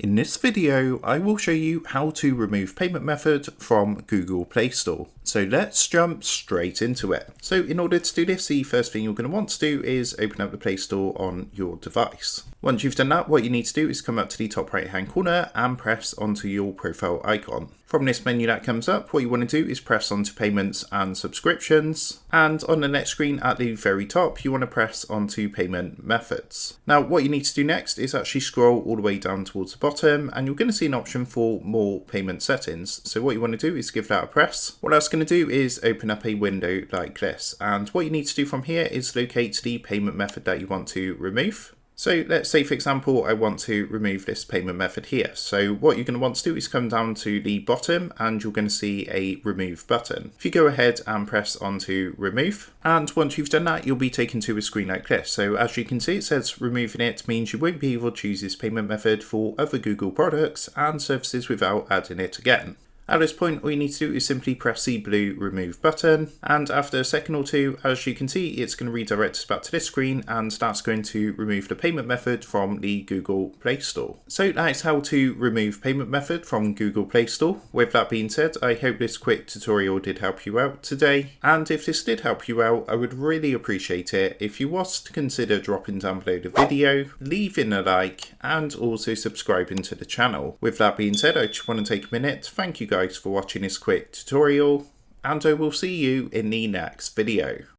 In this video, I will show you how to remove payment method from Google Play Store. So let's jump straight into it. So in order to do this, the first thing you're going to want to do is open up the Play Store on your device. Once you've done that, what you need to do is come up to the top right hand corner and press onto your profile icon. From this menu that comes up, what you want to do is press onto payments and subscriptions. And on the next screen at the very top, you want to press onto payment methods. Now, what you need to do next is actually scroll all the way down towards the bottom, and you're going to see an option for more payment settings. So what you want to do is give that a press. What that's going to do is open up a window like this. And what you need to do from here is locate the payment method that you want to remove. So let's say, for example, I want to remove this payment method here. So what you're going to want to do is come down to the bottom and you're going to see a remove button. If you go ahead and press onto remove, and once you've done that, you'll be taken to a screen like this. So as you can see, it says removing it means you won't be able to choose this payment method for other Google products and services without adding it again. At this point, all you need to do is simply press the blue remove button, and after a second or two, as you can see, it's going to redirect us back to this screen, and that's going to remove the payment method from the Google Play Store. So that's how to remove payment method from Google Play Store. With that being said, I hope this quick tutorial did help you out today, and if this did help you out, I would really appreciate it if you was to consider dropping down below the video, leaving a like, and also subscribing to the channel. With that being said, I just want to take a minute. Thank you guys for watching this quick tutorial, and I will see you in the next video.